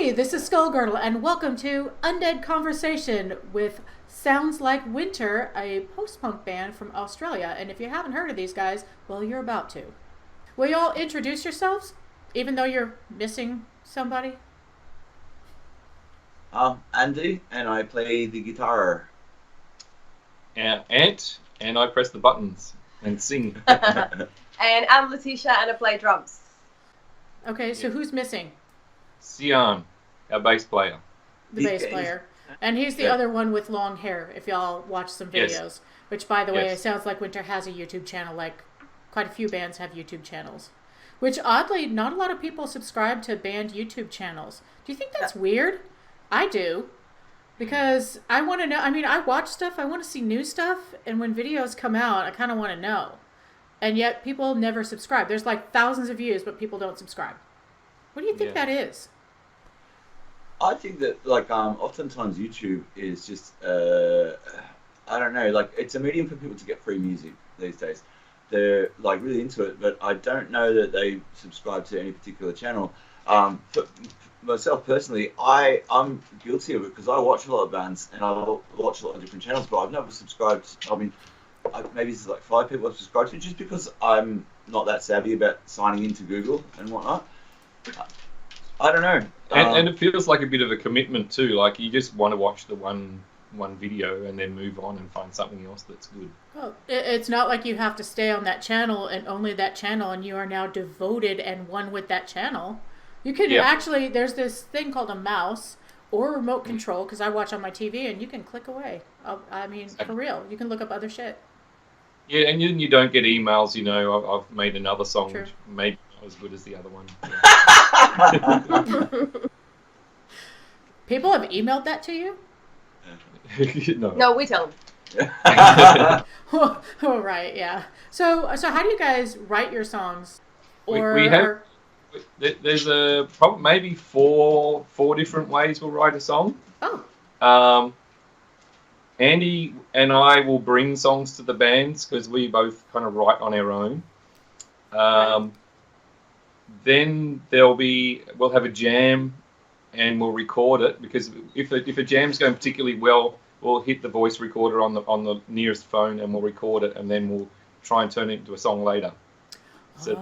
Hey, this is Skullgirdle, and welcome to Undead Conversation with Sounds Like Winter, a post-punk band from Australia. And if you haven't heard of these guys, well, you're about to. Will you all introduce yourselves, even though you're missing somebody? Andy, and I play the guitar. Ant, and I press the buttons and sing. And I'm Letitia, and I play drums. Okay, so who's missing? Sian, our bass player. The bass player. And he's the other one with long hair, if y'all watch some videos. Yes. Which, by the way, it Sounds Like Winter has a YouTube channel, like quite a few bands have YouTube channels. Which, oddly, not a lot of people subscribe to band YouTube channels. Do you think that's weird? I do. Because I want to know, I watch stuff, I want to see new stuff, and when videos come out, I kind of want to know. And yet, people never subscribe. There's like thousands of views, but people don't subscribe. What do you think that is? I think that, oftentimes YouTube is just, I don't know, it's a medium for people to get free music these days. They're, really into it, but I don't know that they subscribe to any particular channel. For myself, personally, I'm guilty of it because I watch a lot of bands and I watch a lot of different channels, but I've never subscribed. Maybe there's 5 people I've subscribed to just because I'm not that savvy about signing into Google and whatnot. I don't know. And it feels like a bit of a commitment too. Like you just want to watch the one video and then move on and find something else that's good. Well, it's not like you have to stay on that channel and only that channel and you are now devoted and one with that channel. You can actually, there's this thing called a mouse or remote control, because I watch on my TV, and you can click away. For real. You can look up other shit. Yeah, and you don't get emails, I've made another song which maybe not as good as the other one. People have emailed that to you? No, we tell them. Oh, right, yeah. So how do you guys write your songs? There's maybe four different ways we'll write a song. Oh. Andy and I will bring songs to the bands because we both kind of write on our own. Then we'll have a jam and we'll record it, because if a jam's going particularly well, we'll hit the voice recorder on the nearest phone and we'll record it, and then we'll try and turn it into a song later. So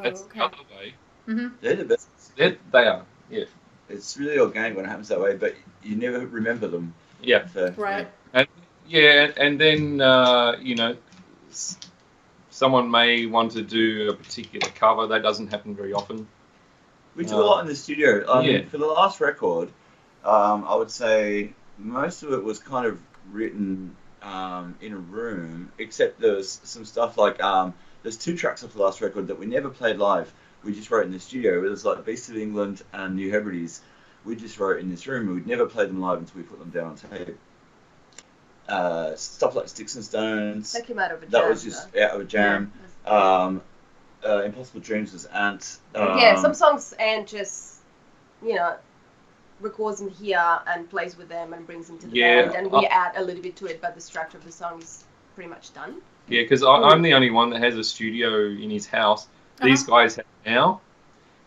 that's the other way. Mm-hmm. They're the best. They are, yeah. It's really organic when it happens that way, but you never remember them. Yeah. So, right. And then someone may want to do a particular cover. That doesn't happen very often. We do a lot in the studio. For the last record, I would say most of it was kind of written in a room, except there's some stuff there's 2 tracks off the last record that we never played live. We just wrote in the studio. It was like Beasts of England and New Hebrides. We just wrote in this room. We'd never played them live until we put them down on tape. Stuff like Sticks and Stones. That came out of a jam. That was just out of a jam. Yeah. Impossible Dreams was Ant. Some songs Ant just, records them here and plays with them and brings them to the band, and we add a little bit to it, but the structure of the song is pretty much done. Yeah, because I'm the only one that has a studio in his house. These guys have now.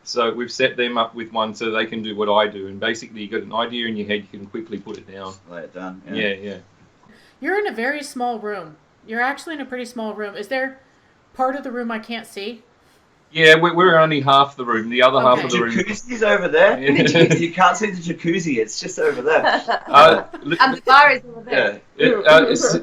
So we've set them up with one so they can do what I do. And basically, you got an idea in your head, you can quickly put it down. Lay it down. Yeah. You're in a very small room. You're actually in a pretty small room. Is there part of the room I can't see? Yeah, we're only half the room. The other half of the room. The jacuzzi's over there. You can't see the jacuzzi. It's just over there. And the bar is over there.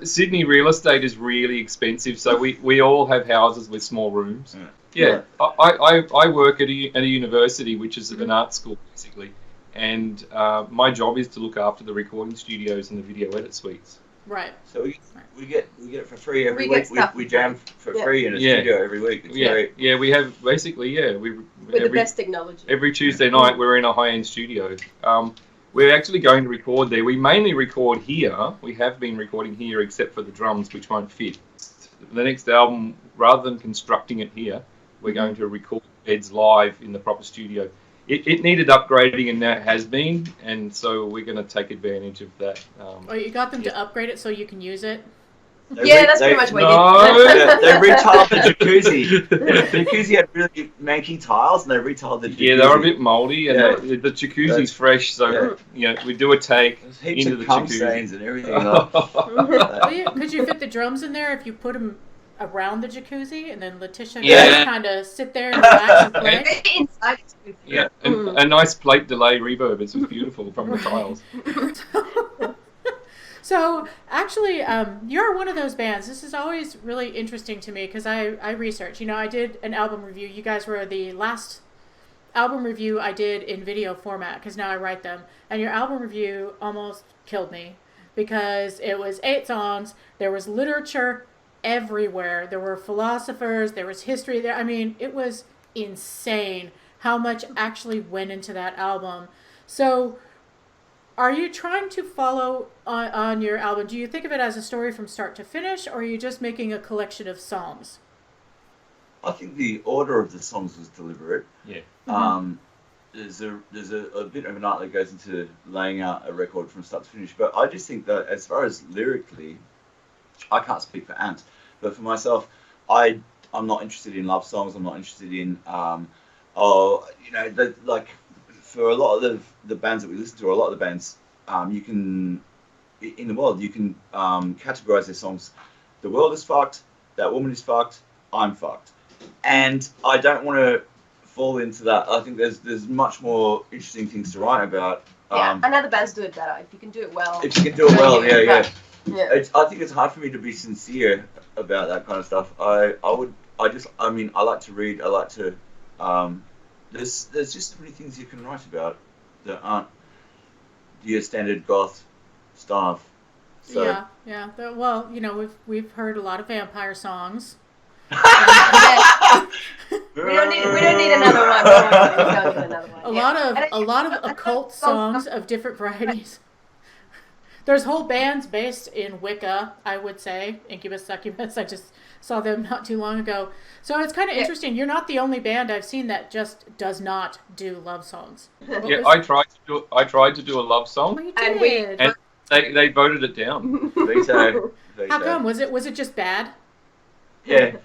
Sydney real estate is really expensive, so we all have houses with small rooms. Yeah. I work at a university, which is an art school, basically. And my job is to look after the recording studios and the video edit suites. Right. So we get it for free every week. We jam for free in a studio every week. It's great. Yeah, we have basically with the best technology. Every Tuesday night we're in a high-end studio. We're actually going to record there. We mainly record here. We have been recording here except for the drums, which won't fit. The next album, rather than constructing it here, we're going to record beds live in the proper studio. It needed upgrading, and that has been, and so we're going to take advantage of that. You got them to upgrade it so you can use it? That's pretty much what They retiled the jacuzzi. The jacuzzi had really manky tiles, and they retiled the jacuzzi. Yeah, they were a bit mouldy, and the jacuzzi's fresh, so we do a take into the jacuzzi. Stains and everything. Could you fit the drums in there if you put them around the jacuzzi, and then Letitia kind of sit there and relax and play? Inside. Yeah, and a nice plate delay reverb. It's beautiful from the tiles. So, actually, you're one of those bands. This is always really interesting to me because I research. I did an album review. You guys were the last album review I did in video format because now I write them. And your album review almost killed me because it was 8 songs. There was literature everywhere. There were philosophers. There was history there. I mean, it was insane how much actually went into that album. So, are you trying to follow on your album? Do you think of it as a story from start to finish, or are you just making a collection of songs? I think the order of the songs was deliberate. Yeah. There's a bit of an art that goes into laying out a record from start to finish, but I just think that as far as lyrically, I can't speak for Angst, but for myself, I'm not interested in love songs. I'm not interested in for a lot of the bands that we listen to, or a lot of the bands, you can categorize their songs. The world is fucked. That woman is fucked. I'm fucked. And I don't want to fall into that. I think there's much more interesting things to write about. And other bands do it better. If you can do it well. If you can do it well, yeah. I think it's hard for me to be sincere about that kind of stuff. I like to read. I like to. There's just so many things you can write about that aren't your standard goth stuff. So. Yeah. Well, we've heard a lot of vampire songs. We don't need another one. A lot of occult songs of different varieties. There's whole bands based in Wicca, I would say. Incubus, Succubus. I just saw them not too long ago. So it's kind of interesting. You're not the only band I've seen that just does not do love songs. I tried to do a love song. Oh, you did. And they voted it down. How come? Was it just bad? Yeah.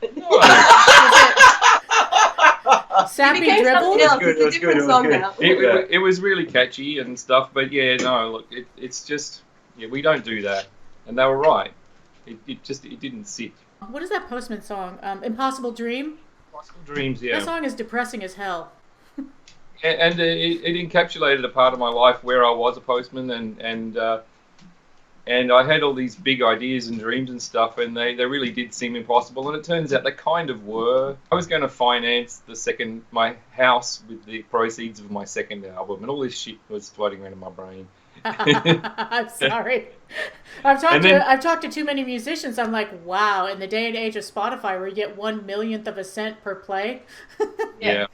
Sappy dribble? It was really catchy and stuff, but it's just we don't do that, and they were right. It didn't sit. What is that Postman song? Impossible Dream? Impossible Dreams, yeah. That song is depressing as hell. And it encapsulated a part of my life where I was a postman, and I had all these big ideas and dreams and stuff, and they really did seem impossible, and it turns out they kind of were. I was going to finance my house with the proceeds of my second album, and all this shit was floating around in my brain. I'm sorry. I've talked to too many musicians. I'm like, wow, in the day and age of Spotify where you get 1/1,000,000th of a cent per play. Yeah.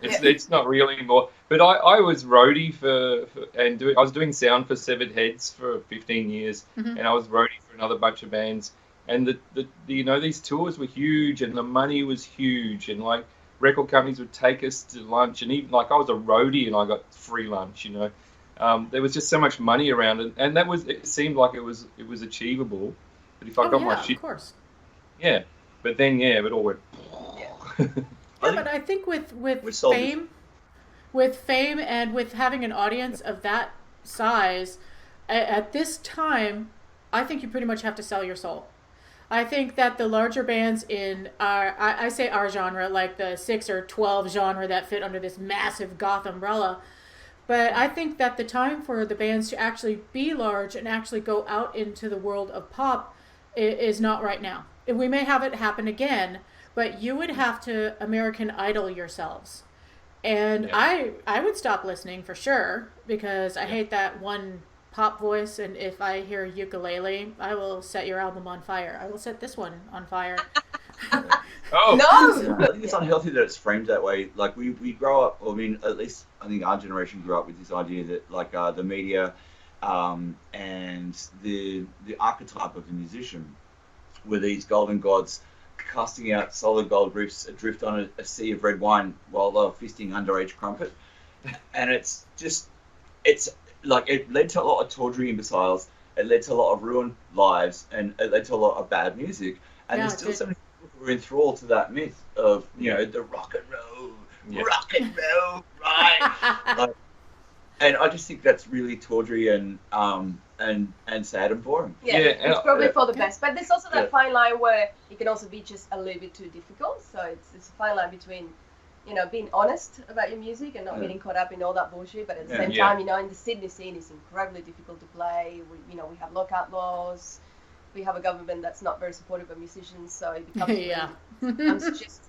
It's not really anymore. But I was roadie I was doing sound for Severed Heads for 15 years, and I was roadie for another bunch of bands. And these tours were huge, and the money was huge, and like record companies would take us to lunch, and even like I was a roadie and I got free lunch. There was just so much money around it, and it seemed like it was achievable. But if I got my shit, of course. Yeah, but then it all went. Yeah, but I think with fame and with having an audience of that size, at this time, I think you pretty much have to sell your soul. I think that the larger bands in our genre, like the 6 or 12 genre that fit under this massive goth umbrella, but I think that the time for the bands to actually be large and actually go out into the world of pop is not right now. We may have it happen again, but you would have to American Idol yourselves. And I would stop listening for sure, because I hate that one pop voice, and if I hear ukulele, I will set your album on fire. I will set this one on fire. Oh no! I think it's unhealthy that it's framed that way. Like we grow up, at least I think our generation grew up with this idea that like the media and the archetype of the musician were these golden gods casting out solid gold riffs adrift on a sea of red wine while they were fisting underage crumpet. And it's like it led to a lot of tawdry imbeciles. it led to a lot of ruined lives, and it led to a lot of bad music. And Yeah, there's it still did. so many people who are enthralled to that myth of, you know, the rock and roll, right? Like, and I just think that's really tawdry and sad and boring. Yeah, and it's probably yeah. for the best. But there's also that Yeah. fine line where it can also be just a little bit too difficult. So it's a fine line between, you know, being honest about your music and not Yeah. getting caught up in all that bullshit. But at the Yeah. same Yeah. time, you know, in the Sydney scene, it's incredibly difficult to play. We have lockout laws. We have a government that's not very supportive of musicians. So it becomes Yeah. becomes just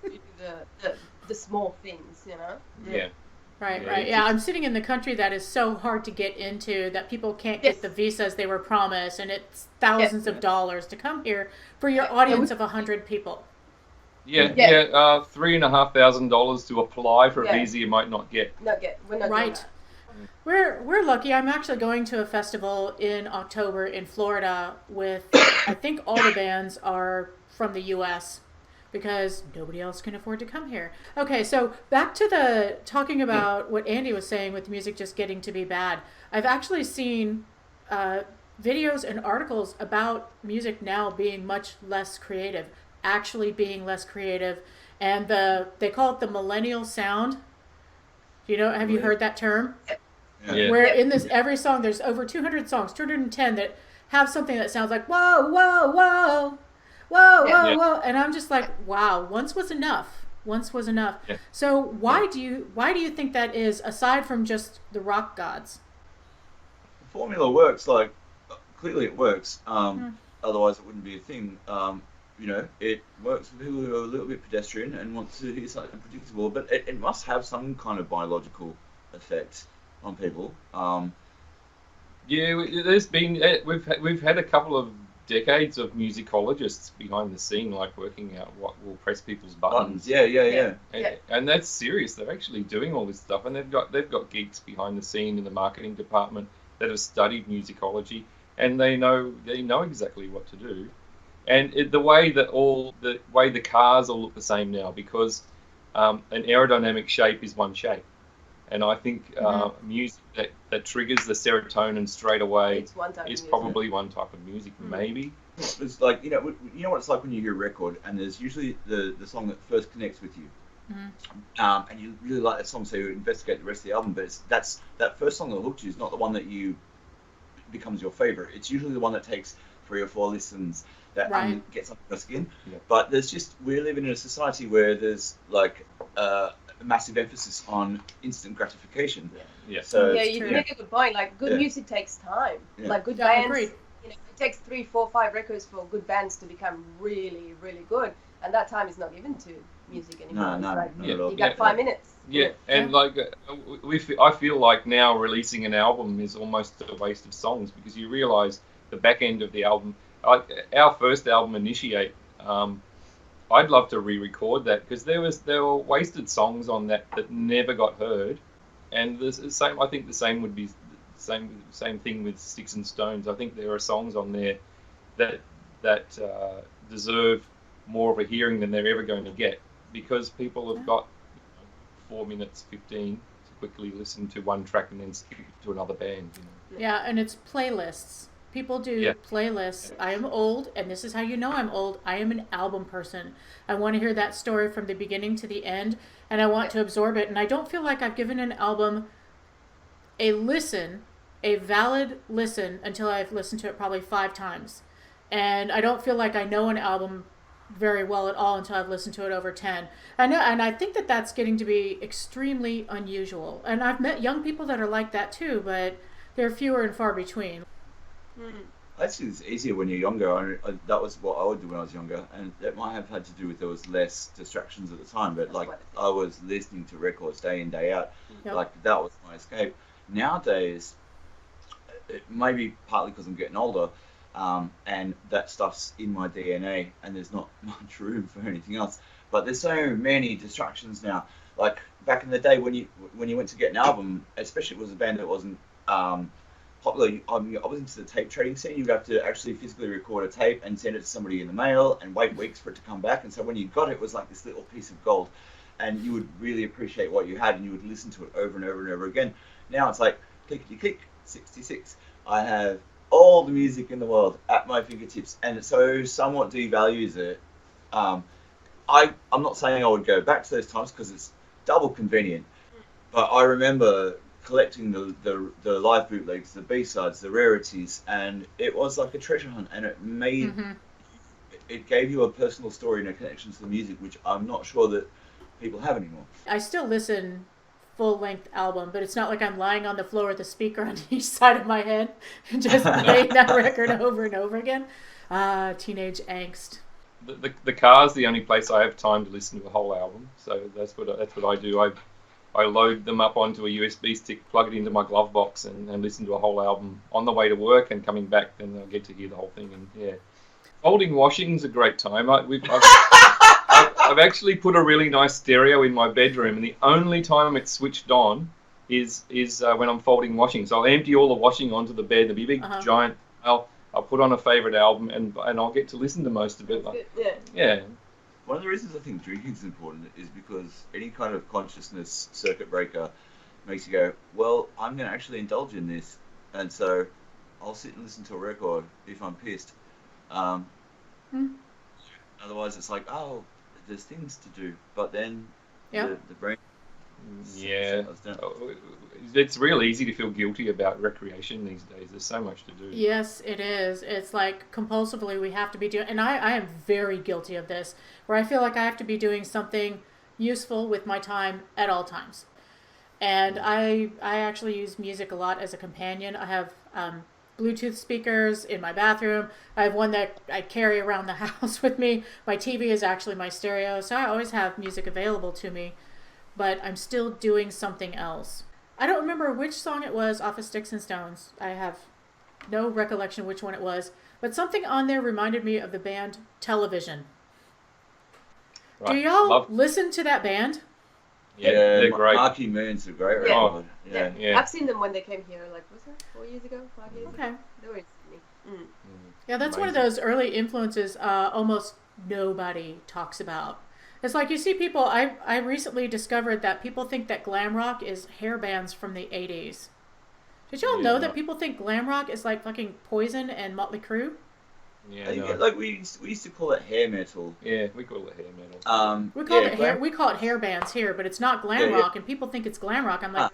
the small things, you know. Yeah. Right, Yeah, right. it's Yeah, just- I'm sitting in the country that is so hard to get into that people can't Yes. get the visas they were promised, and it's thousands of dollars to come here for your Yeah, audience of 100 people. Yeah, Yeah. $3,500 to apply for a Yeah. visa you might not get. We're not doing Right. that. We're lucky. I'm actually going to a festival in October in Florida with, I think all the bands are from the U.S. because nobody else can afford to come here. Okay, so back to the talking about what Andy was saying with music just getting to be bad. I've actually seen videos and articles about music now being much less creative, actually being less creative, and they call it the Millennial Sound. You know, have you heard that term? Yeah. Where in this every song there's over 200 songs, 210 that have something that sounds like whoa, whoa, whoa, whoa, whoa, Yeah. whoa, and I'm just like, wow, once was enough. Once was enough. Yeah. So why do you think that is, aside from just the rock gods? The formula works, like, clearly it works. Otherwise it wouldn't be a thing. You know, it works for people who are a little bit pedestrian and want to hear something predictable, but it must have some kind of biological effect on people. Yeah, there's been we've had a couple of decades of musicologists behind the scene, like working out what will press people's buttons. Yeah. And that's serious. They're actually doing all this stuff, and they've got geeks behind the scene in the marketing department that have studied musicology, and they know exactly what to do. And the way the cars all look the same now, because an aerodynamic shape is one shape, and I think music that triggers the serotonin straight away It's one type of is music. probably one type of music, maybe. It's like, you know what it's like when you hear a record and there's usually the song that first connects with you. And you really like that song, so you investigate the rest of the album, but that first song that hooked you is not the one that becomes your favorite. It's usually the one that takes 3 or 4 listens that gets under your skin. Yeah. But we're living in a society where there's like a massive emphasis on instant gratification. Yeah. So Yeah, you make a good point. Like, good Yeah. music takes time. Yeah. Like, good Yeah, I bands, agree. you know, it takes 3, 4, 5 records for good bands to become really, really good. And that time is not given to music anymore. No, It's like, not at all. you got 5 minutes. Yeah, and like I feel like now releasing an album is almost a waste of songs, because you realise the back end of the album. Our first album, Initiate, I'd love to re-record that, because there were wasted songs on that never got heard, and the same. I think the same would be same thing with Sticks and Stones. I think there are songs on there that deserve more of a hearing than they're ever going to get, because people have got 4 minutes 15 to quickly listen to one track and then skip to another band. You know. Yeah, and it's playlists. People do playlists. I am old, and this is how you know I'm old. I am an album person. I want to hear that story from the beginning to the end, and I want to absorb it. And I don't feel like I've given an album a valid listen, until I've listened to it probably 5 times. And I don't feel like I know an album very well at all until I've listened to it over 10. I know, and I think that that's getting to be extremely unusual. And I've met young people that are like that too, but they're fewer and far between. Actually, it's easier when you're younger. That was what I would do when I was younger, and that might have had to do with there was less distractions at the time. But like, I was listening to records day in, day out. Yep. Like, that was my escape. Nowadays, it may be partly because I'm getting older, and that stuff's in my DNA, and there's not much room for anything else. But there's so many distractions now. Like, back in the day when you went to get an album, especially if it was a band that wasn't popular, I was into the tape trading scene. You'd have to actually physically record a tape and send it to somebody in the mail and wait weeks for it to come back. And so when you got it, it was like this little piece of gold, and you would really appreciate what you had, and you would listen to it over and over and over again. Now it's like clickety click, 66. I have all the music in the world at my fingertips, and it so somewhat devalues it. I'm not saying I would go back to those times because it's double convenient, but I remember collecting the live bootlegs, the B-sides, the rarities, and it was like a treasure hunt, and it made it gave you a personal story and a connection to the music, which I'm not sure that people have anymore. I still listen full-length album, but it's not like I'm lying on the floor with a speaker on each side of my head and just playing that record over and over again. Teenage Angst. The car's the only place I have time to listen to a whole album, so that's what I do. I load them up onto a USB stick, plug it into my glove box, and listen to a whole album on the way to work, and coming back, then I'll get to hear the whole thing. And yeah, folding washing's a great time. I've actually put a really nice stereo in my bedroom, and the only time it's switched on is when I'm folding washing. So I'll empty all the washing onto the bed. There'll be a big giant pile. I'll put on a favourite album, and I'll get to listen to most of it. Yeah. One of the reasons I think drinking is important is because any kind of consciousness circuit breaker makes you go, well, I'm going to actually indulge in this, and so I'll sit and listen to a record if I'm pissed. Otherwise, it's like, oh, there's things to do, but then the brain. Yeah, it's real easy to feel guilty about recreation these days. There's so much to do. Yes, it is. It's like compulsively we have to be doing, and I am very guilty of this, where I feel like I have to be doing something useful with my time at all times. And I actually use music a lot as a companion. I have Bluetooth speakers in my bathroom. I have one that I carry around the house with me. My TV is actually my stereo, so I always have music available to me. But I'm still doing something else. I don't remember which song it was off of Sticks and Stones. I have no recollection which one it was. But something on there reminded me of the band Television. Right. Do y'all listen to that band? Yeah, they're great. Marky Moon's a great record. Yeah. I've seen them when they came here, like, was that 4 years ago, 5 years ago? They were in Sydney. Yeah, that's one of those early influences almost nobody talks about. It's like you see people, I recently discovered that people think that glam rock is hair bands from the 80s. Did y'all know that people think glam rock is like fucking Poison and Motley Crue? Yeah, like we used to call it hair metal. Yeah, we call it hair metal. We call it hair bands here, but it's not glam rock, and people think it's glam rock. I'm like,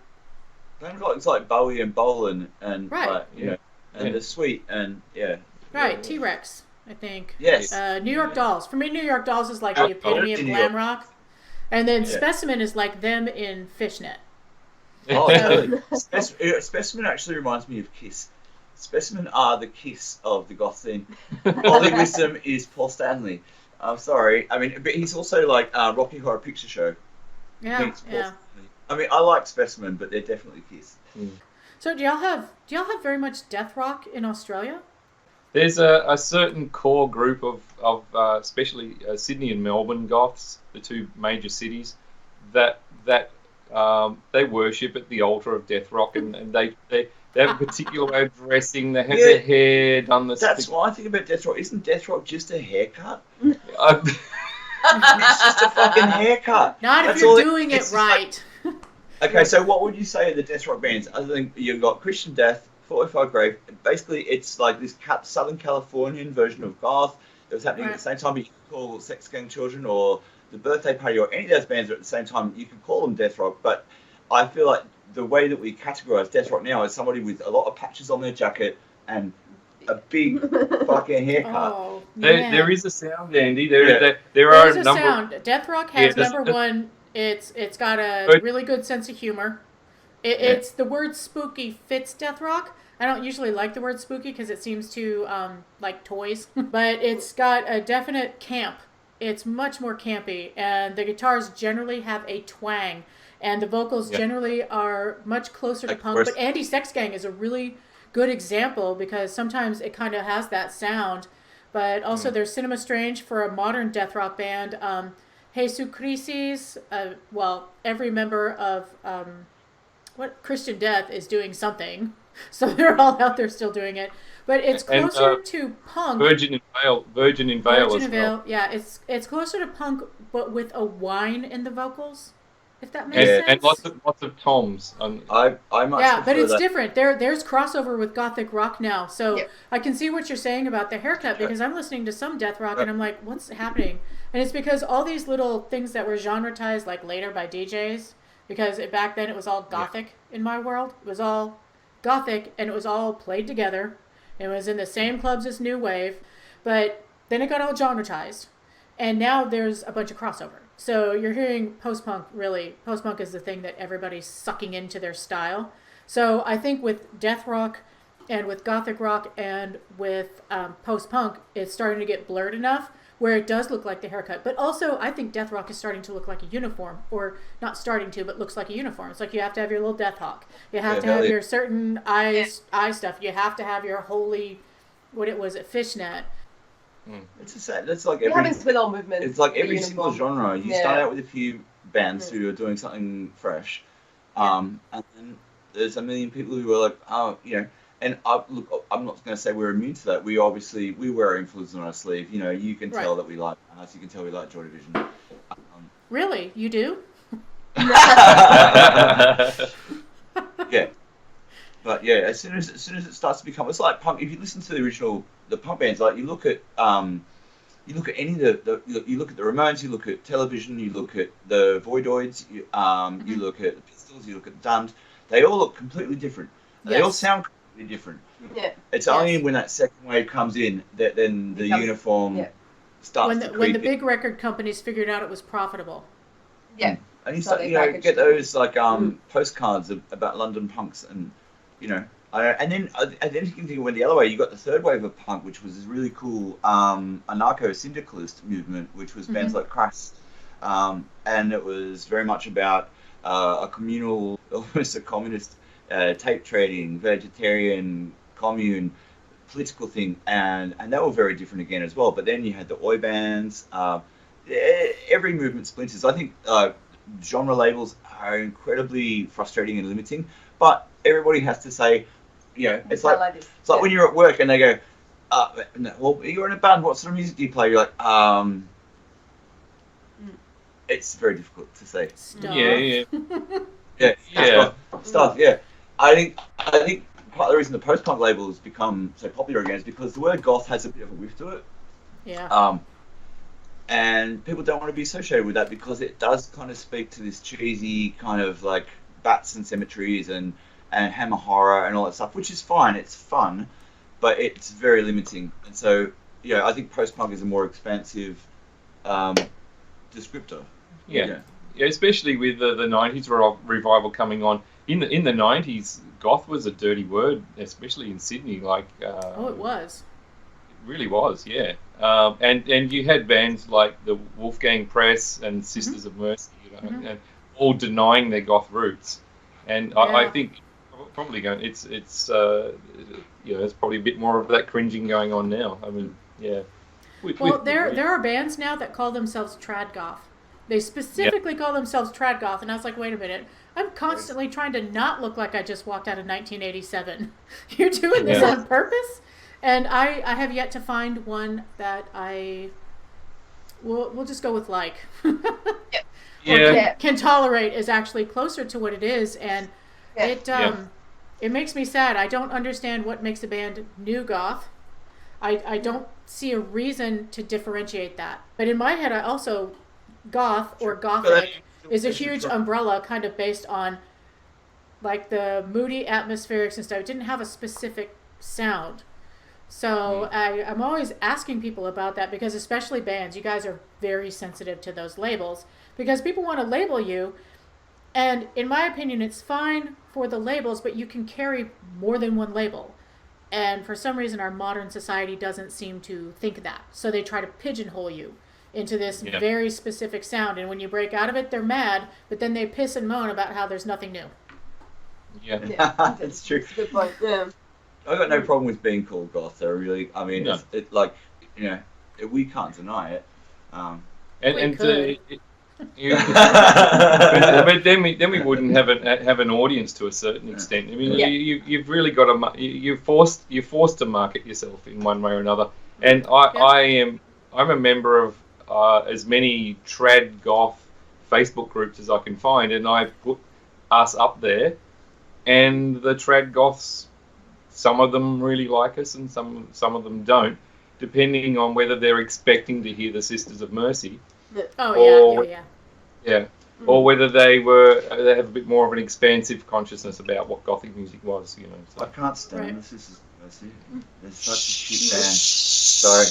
glam rock is like Bowie and Bolan and right, and the Sweet and right, T-Rex. I think. Yes. New York Dolls. For me, New York Dolls is like the epitome of glam rock. And then Specimen is like them in fishnet. Oh, really? Specimen actually reminds me of Kiss. Specimen are the Kiss of the goth scene. Ollie Wisdom is Paul Stanley. I'm sorry. I mean, but he's also like Rocky Horror Picture Show. Yeah. I mean, I like Specimen, but they're definitely Kiss. So do y'all have very much death rock in Australia? There's a certain core group of especially Sydney and Melbourne goths, the two major cities, that they worship at the altar of death rock, and they have a particular way of dressing. They have their hair done. That's why I think about death rock. Isn't death rock just a haircut? It's just a fucking haircut. Not if you're doing it right. Okay, so what would you say are the death rock bands? Other than you've got Christian Death, 45 Grave. Basically, it's like this Southern Californian version of Goth. It was happening at the same time. You could call Sex Gang Children or The Birthday Party or any of those bands at the same time. You could call them death rock, but I feel like the way that we categorize death rock now is somebody with a lot of patches on their jacket and a big fucking haircut. Oh, there is a sound, Andy. There are a number. Sound. Death rock has number one. It's got a really good sense of humor. It's the word spooky fits death rock. I don't usually like the word spooky because it seems too like toys, but it's got a definite camp. It's much more campy, and the guitars generally have a twang, and the vocals generally are much closer to punk. But Andy Sex Gang is a really good example because sometimes it kind of has that sound, but also there's Cinema Strange for a modern death rock band. Jesus Crisis, every member of Christian Death is doing something. So they're all out there still doing it, but it's closer to punk. Virgin in Veil. Yeah, it's closer to punk, but with a whine in the vocals. if that makes sense. And lots of toms. I much Yeah, but prefer it's that. different. There's crossover with gothic rock now, so Yep. I can see what you're saying about the haircut because I'm listening to some death rock and I'm like, what's happening? And it's because all these little things that were genretized like later by DJs, because back then it was all gothic in my world. It was all gothic and it was all played together. It was in the same clubs as new wave, but then it got all genretized, and now there's a bunch of crossover. So you're hearing post-punk, really. Post-punk is the thing that everybody's sucking into their style. So I think with death rock and with gothic rock and with post-punk, it's starting to get blurred enough where it does look like the haircut. But also, I think death rock is starting to look like a uniform. Or not starting to, but looks like a uniform. It's like you have to have your little death hawk. You have to have your certain eye stuff. You have to have your holy, fishnet. It's the same. That's like It happens with all movements. It's like the every single uniform. genre. You start out with a few bands who are doing something fresh, and then there's a million people who are like, oh, you know. And look, I'm not going to say we're immune to that. We wear our influence on our sleeve. You know, you can tell that we like us. You can tell we like Joy Division. Really? You do? Yeah. But yeah, as soon as it starts to become, it's like punk. If you listen to the punk bands, like you look at any of you look at the Ramones, you look at Television, you look at the Voidoids, you look at the Pistols, you look at the Dums. They all look completely different. They all sound completely different. Yeah. It's only when that second wave comes in that then the uniform starts to creep when the big record companies figured out it was profitable. Yeah. And you start, get those like postcards about London punks, and you know, and then you can think when the other way, you got the third wave of punk, which was this really cool anarcho-syndicalist movement, which was bands like Crass, and it was very much about a communal, almost a communist tape trading, vegetarian, commune, political thing, and they were very different again as well. But then you had the oi bands. Every movement splinters. I think genre labels are incredibly frustrating and limiting, but everybody has to say, you know, it's like when you're at work and they go, well, you're in a band, what sort of music do you play? You're like, it's very difficult to say. Stuff. Stuff. Yeah. I think part of the reason the post-punk label has become so popular again is because the word goth has a bit of a whiff to it. Yeah. And people don't want to be associated with that because it does kind of speak to this cheesy kind of like bats and cemeteries and hammer horror and all that stuff, which is fine. It's fun, but it's very limiting. And so, yeah, I think post-punk is a more expansive descriptor. Yeah, especially with the 90s revival coming on. In the 90s, goth was a dirty word, especially in Sydney. Like, it was. It really was, yeah. And you had bands like the Wolfgang Press and Sisters of Mercy, you know, and all denying their goth roots. And I think probably it's there's probably a bit more of that cringing going on now. I mean, yeah. There are bands now that call themselves trad goth. They specifically call themselves trad goth, and I was like, wait a minute. I'm constantly trying to not look like I just walked out of 1987. You're doing this on purpose? And I have yet to find one that we'll just go with like. Can tolerate is actually closer to what it is, and it makes me sad. I don't understand what makes a band new goth. I don't see a reason to differentiate that. But in my head, I also goth or gothic is a huge umbrella kind of based on like the moody atmospherics and stuff. It didn't have a specific sound. So I'm always asking people about that because especially bands, you guys are very sensitive to those labels because people want to label you. And in my opinion, it's fine for the labels, but you can carry more than one label. And for some reason, our modern society doesn't seem to think that. So they try to pigeonhole you into this very specific sound. And when you break out of it, they're mad, but then they piss and moan about how there's nothing new. Yeah, that's true. That's a good point. Yeah. I got no problem with being called goth. We can't deny it. But then we wouldn't have an audience to a certain extent. I mean, you've really got to you're forced to market yourself in one way or another. And I'm a member of as many trad goth Facebook groups as I can find, and I've put us up there. And the trad goths, some of them really like us, and some of them don't, depending on whether they're expecting to hear the Sisters of Mercy. Oh yeah. Or whether they have a bit more of an expansive consciousness about what Gothic music was, So. I can't stand the Sisters of Mercy. They're such a shit band. Sorry.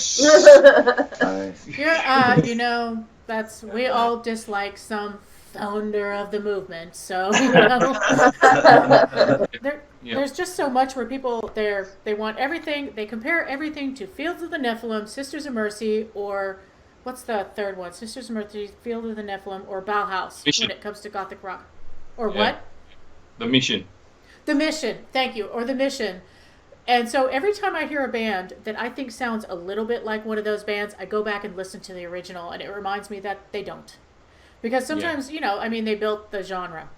We all dislike some founder of the movement, so there's just so much where people they want everything. They compare everything to Fields of the Nephilim, Sisters of Mercy, or what's the third one? Sisters of Mercy, Field of the Nephilim, or Bauhaus when it comes to Gothic rock, or what? The Mission. The Mission. Thank you. Or The Mission. And so every time I hear a band that I think sounds a little bit like one of those bands, I go back and listen to the original, and it reminds me that they don't. Because sometimes, they built the genre.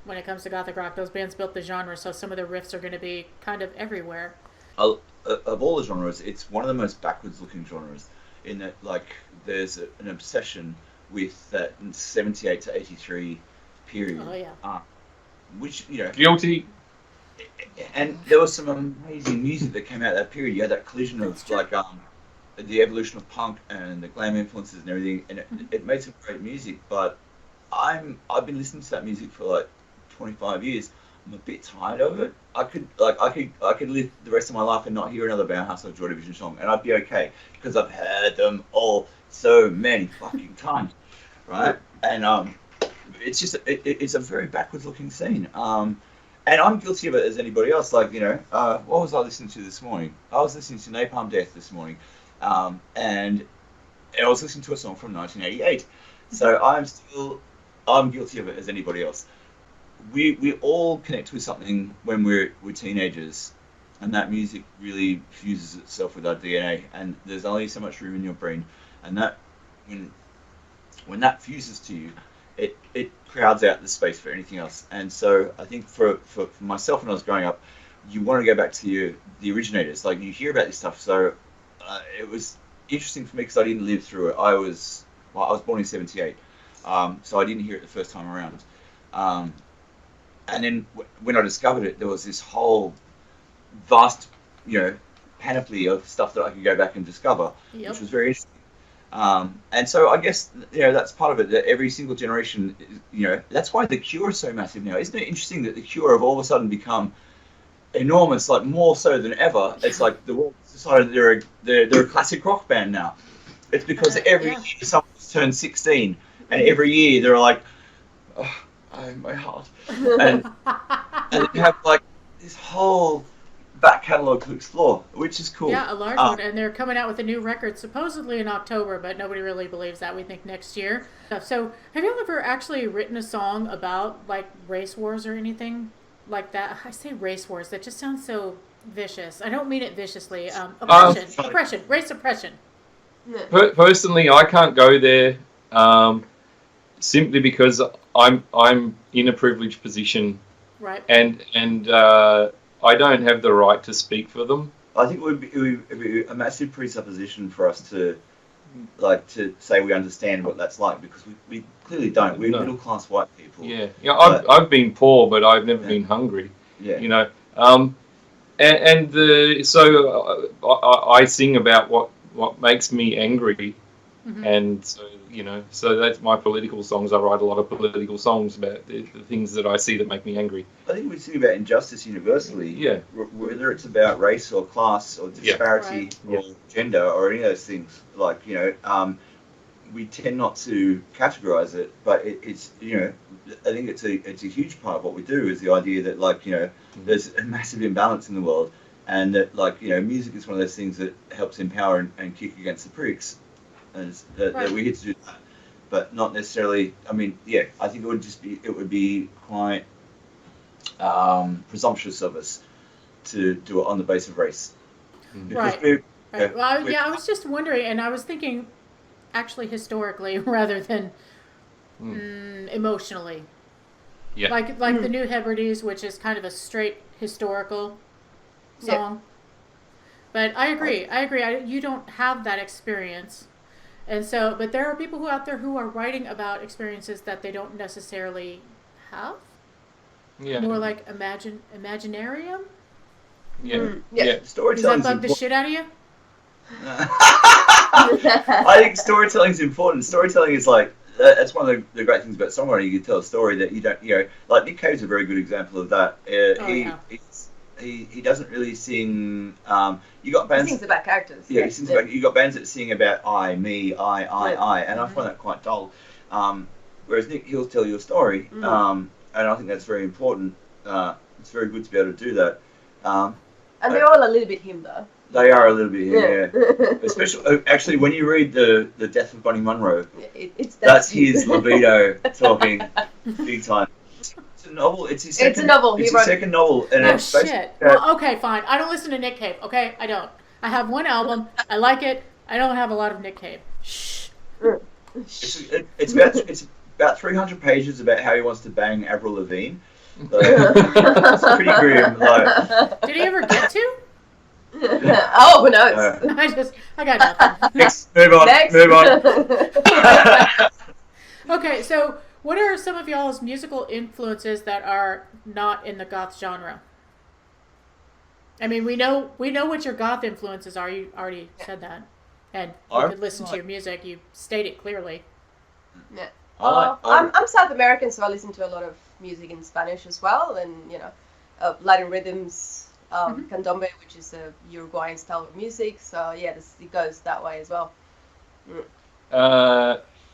When it comes to Gothic rock, those bands built the genre, so some of the riffs are going to be kind of everywhere. Of all the genres, it's one of the most backwards-looking genres, in that, there's an obsession with that 78 to 83 period. Oh, yeah. Which, Guilty. And there was some amazing music that came out of that period. You had that collision of the evolution of punk and the glam influences and everything, and it made some great music. But I've been listening to that music for 25 years. I'm a bit tired of it. I could live the rest of my life and not hear another Bauhaus or Joy Division song, and I'd be okay because I've heard them all so many fucking times, right? And it's just it's a very backwards looking scene. And I'm guilty of it as anybody else. What was I listening to this morning? I was listening to Napalm Death this morning, and I was listening to a song from 1988. So I'm guilty of it as anybody else. We all connect with something when we're teenagers, and that music really fuses itself with our DNA. And there's only so much room in your brain, and that when that fuses to you, it crowds out the space for anything else. And so I think for myself when I was growing up, you want to go back to the originators. You hear about this stuff. So it was interesting for me because I didn't live through it. I was born in 78, so I didn't hear it the first time around. And then when I discovered it, there was this whole vast, panoply of stuff that I could go back and discover, which was very interesting. And so I guess, that's part of it, that every single generation, that's why The Cure is so massive now. Isn't it interesting that The Cure have all of a sudden become enormous, more so than ever? It's the world decided they're a classic rock band now. It's because every year someone's turned 16, and every year they're like, oh, my heart. And they have this whole back catalogue to explore, which is cool. Yeah, a large one, and they're coming out with a new record supposedly in October, but nobody really believes that. We think next year. So, have you ever actually written a song about race wars or anything like that? I say race wars. That just sounds so vicious. I don't mean it viciously. Oppression, race oppression. Personally, I can't go there simply because I'm in a privileged position, right? And I don't have the right to speak for them. I think it would be a massive presupposition for us to say we understand what that's like, because we clearly don't. We're middle class white people. Yeah. I've been poor, but I've never been hungry. Yeah. So I sing about what makes me angry, and so that's my political songs. I write a lot of political songs about the things that I see that make me angry. I think we sing about injustice universally. Yeah. Whether it's about race or class or disparity or gender or any of those things. We tend not to categorize it, but it's I think it's a huge part of what we do, is the idea that there's a massive imbalance in the world, and that music is one of those things that helps empower and kick against the pricks. And that we're here to do that, but not necessarily. I think it would be quite presumptuous of us to do it on the basis of race. Right. Well, I was just wondering, and I was thinking, actually historically rather than emotionally. Yeah. Like the New Hebrides, which is kind of a straight historical song. But I agree. You don't have that experience. And so, but there are people out there who are writing about experiences that they don't necessarily have. Yeah. More like imaginarium. Yeah. Yeah. Does Storytelling that bug the shit out of you? I think storytelling is important. Storytelling is like that's one of the great things about songwriting. You can tell a story that you don't, like Nick Cave's a very good example of that. He doesn't really sing. You got bands. He sings about characters. Yeah, he sings about. You got bands that sing about I, me, I, and I Mm-hmm. find that quite dull. Whereas Nick, he'll tell you a story, and I think that's very important. It's very good to be able to do that. And they're all a little bit him, though. They are a little bit, yeah. Especially, actually, when you read the Death of Bonnie Monroe, that's his libido talking big time. It's a novel. It's his second. It's a novel. It's his second novel, and Oh, it's shit. Well, okay, fine. I don't listen to Nick Cave, okay? I don't. I have one album. I like it. I don't have a lot of Nick Cave. Shh. It's about 300 pages about how he wants to bang Avril Lavigne. It's pretty grim. Like, Did he ever get to? Oh, who knows? I got nothing. Next, move on. Next. Move on. Okay, so what are some of y'all's musical influences that are not in the goth genre? I mean, we know what your goth influences are. You already said that, and you could listen to your music. You state it clearly. Yeah. I'm I'm South American, so I listen to a lot of music in Spanish as well, and Latin rhythms, candombe, which is a Uruguayan style of music. So yeah, it goes that way as well.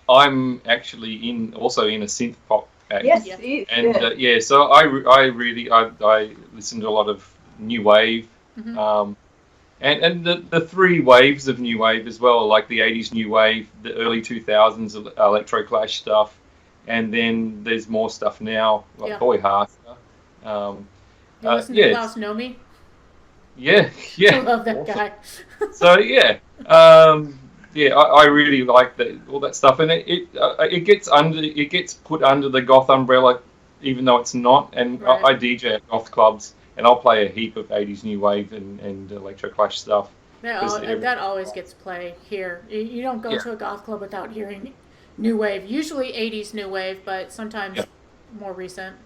I'm actually also in a synth pop act. Yes, Yeah. it is. And so I listen to a lot of new wave, Mm-hmm. and the three waves of new wave as well, like the 80s new wave, the early 2000s electro clash stuff, and then there's more stuff now, like Yeah. Boy Harker. You listen to Klaus Nomi? Yeah, I love that awesome. guy. So I really like all that stuff, and it gets put under the goth umbrella, even though it's not. And Right. I DJ at goth clubs, and I'll play a heap of 80s new wave and electro clash stuff. That always gets play here. You don't go to a goth club without hearing new wave. Usually 80s new wave, but sometimes more recent.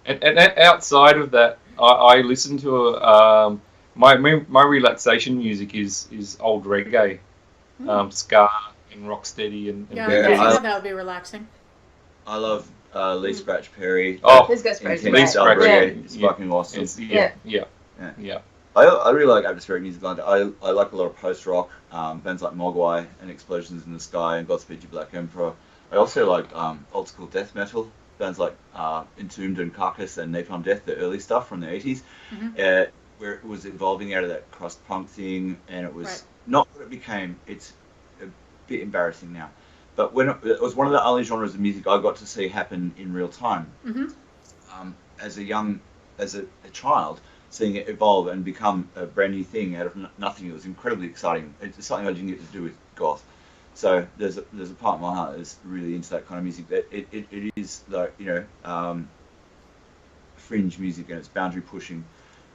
And outside of that, I listen to my relaxation music is old reggae, ska and rocksteady and Yeah, that would be relaxing. I love Lee Scratch Perry. Oh, This goes crazy. Lee Scratch Perry. Yeah. It's fucking awesome. Yeah. I really like atmospheric music. I like a lot of post rock, bands like Mogwai and Explosions in the Sky and Godspeed You Black Emperor. I also like old school death metal, bands like Entombed and Carcass and Napalm Death, the early stuff from the 80s, where it was evolving out of that crust punk thing, and it was not what it became. It's a bit embarrassing now. But when it was one of the only genres of music I got to see happen in real time, as a child, seeing it evolve and become a brand new thing out of nothing, it was incredibly exciting. It's something I didn't get to do with goth. So there's a part of my heart that's really into that kind of music. That it is like fringe music, and it's boundary pushing.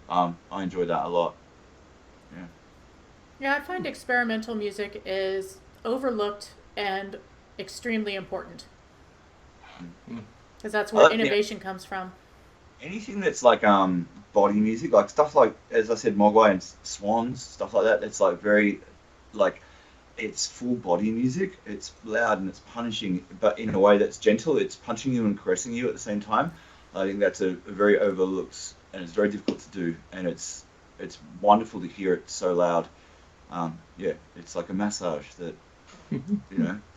I enjoy that a lot. Yeah, I find experimental music is overlooked and extremely important. Because that's where innovation comes from. Anything that's like body music, like stuff like, as I said, Mogwai and Swans, stuff like that, that's like very, like, it's full body music. It's loud and it's punishing, but in a way that's gentle. It's punching you and caressing you at the same time. I think that's a very overlooked, and it's very difficult to do, and it's wonderful to hear it so loud. It's like a massage that,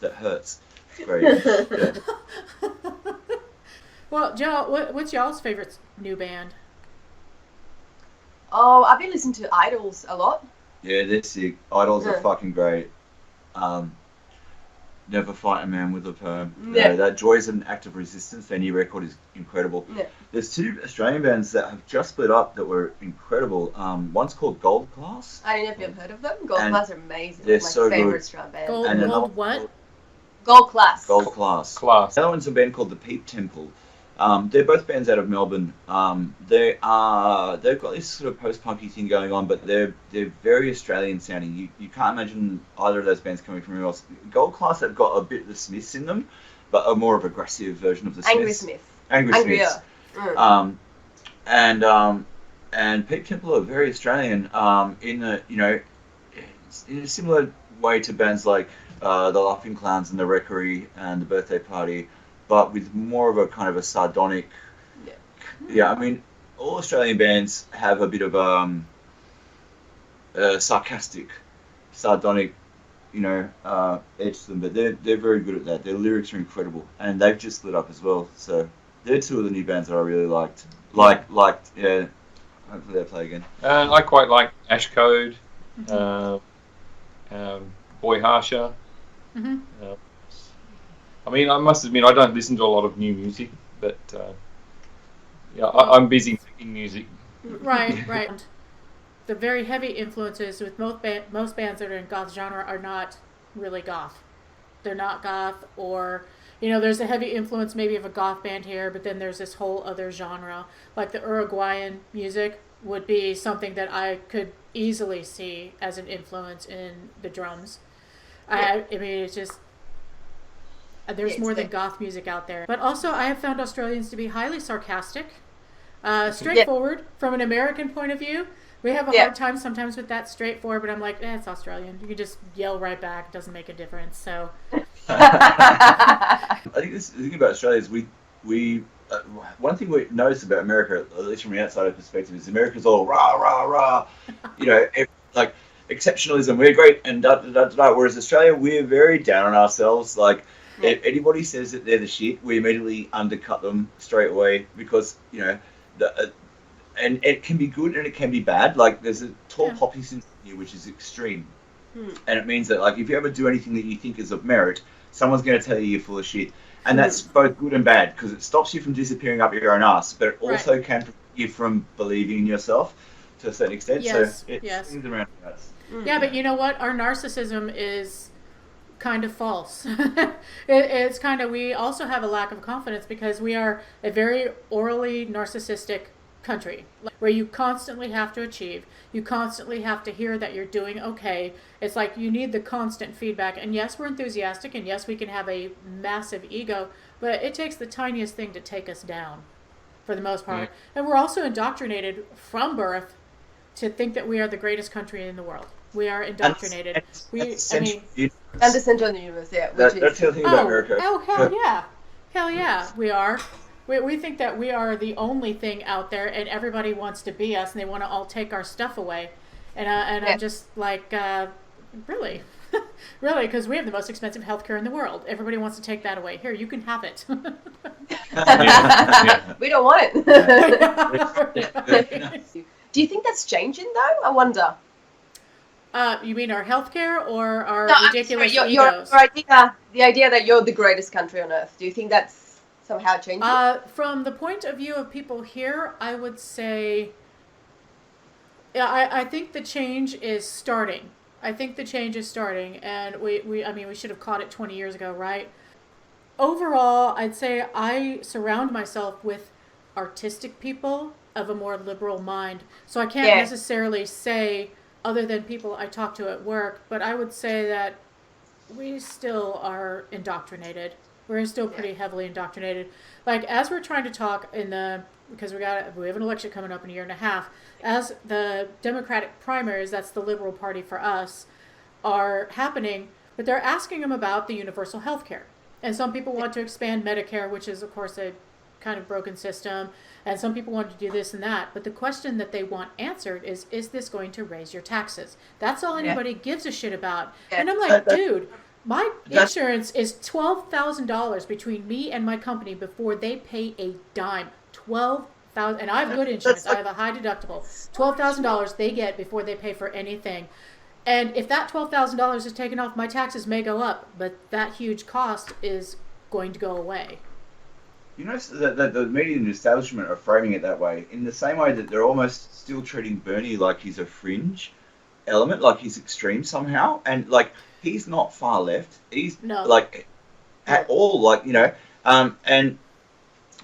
that hurts. It's very, Well, Joe, what's y'all's favorite new band? Oh, I've been listening to Idols a lot. Yeah, they're sick. Idols are fucking great. Never Fight a Man with a Perm. Yeah. That Joy is an Act of Resistance. Their new record is incredible. Yeah. There's two Australian bands that have just split up that were incredible. One's called Gold Class. I don't know if you've heard of them. Gold Class are amazing. They're My so favorite good. Australian band. Gold what? Gold Class. Gold Class. Class. The other one's a band called The Peep Temple. They're both bands out of Melbourne. They've got this sort of post-punky thing going on, but they're very Australian sounding. You can't imagine either of those bands coming from anywhere else. Gold Class have got a bit of the Smiths in them, but a more of aggressive version of the Smiths. Angry Smiths. And Pete Temple are very Australian. In a similar way to bands like the Laughing Clowns and the Wreckery and the Birthday Party, but with more of a kind of a sardonic. Yeah. I mean, all Australian bands have a bit of sarcastic, sardonic, edge to them, but they're very good at that. Their lyrics are incredible, and they've just lit up as well. So they're two of the new bands that I really liked. Yeah. Hopefully they play again. I quite like Ash Code, Boy Harsher. I mean, I must admit, I don't listen to a lot of new music, but I'm busy making music. Right. The very heavy influences with most bands that are in goth genre are not really goth. They're not goth, or there's a heavy influence maybe of a goth band here, but then there's this whole other genre. Like the Uruguayan music would be something that I could easily see as an influence in the drums. I mean, it's just, there's more than goth music out there. But also, I have found Australians to be highly sarcastic, straightforward from an American point of view. We have a hard time sometimes with that straightforward, but I'm like, it's Australian. You can just yell right back. It doesn't make a difference. So, I think the thing about Australia is we one thing we notice about America, at least from the outsider perspective, is America's all rah rah rah, like exceptionalism. We're great and da da da da. Whereas Australia, we're very down on ourselves. Like if anybody says that they're the shit, we immediately undercut them straight away because and it can be good and it can be bad. Like there's a tall poppy syndrome here, which is extreme, and it means that like if you ever do anything that you think is of merit, someone's going to tell you you're full of shit, and that's both good and bad because it stops you from disappearing up your own ass, but it also can prevent you from believing in yourself to a certain extent. Yes, so it swings around us. Yeah, but you know what? Our narcissism is kind of false. It's kind of, we also have a lack of confidence because we are a very orally narcissistic country where you constantly have to achieve, you constantly have to hear that you're doing okay. It's like you need the constant feedback, and yes, we're enthusiastic, and yes, we can have a massive ego, but it takes the tiniest thing to take us down for the most part. And we're also indoctrinated from birth to think that we are the greatest country in the world. We are indoctrinated. And the center of the universe, That's the thing about America. Oh, hell yeah, we are. We think that we are the only thing out there, and everybody wants to be us, and they want to all take our stuff away. And I'm just like, really? Really? Because we have the most expensive healthcare in the world. Everybody wants to take that away. Here, you can have it. We don't want it. Do you think that's changing, though? I wonder. You mean our healthcare or our ridiculous egos? The idea that you're the greatest country on earth. Do you think that's somehow changing? From the point of view of people here, I would say, I think the change is starting. And we should have caught it 20 years ago, right? Overall, I'd say I surround myself with artistic people of a more liberal mind. So I can't necessarily say, other than people I talk to at work, but I would say that we still are indoctrinated. We're still pretty heavily indoctrinated. Like, as we're trying to talk because we have an election coming up in a year and a half, as the Democratic primaries, that's the Liberal Party for us, are happening, but they're asking them about the universal health care. And some people want to expand Medicare, which is, of course, a kind of broken system, and some people want to do this and that. But the question that they want answered is this going to raise your taxes? That's all anybody gives a shit about. And I'm like, dude, my insurance is $12,000 between me and my company before they pay a dime. $12,000, and I have good insurance. I have a high deductible. $12,000 they get before they pay for anything. And if that $12,000 is taken off, my taxes may go up, but that huge cost is going to go away. You notice that the media and the establishment are framing it that way, in the same way that they're almost still treating Bernie like he's a fringe element, like he's extreme somehow, and like he's not far left. He's at all, and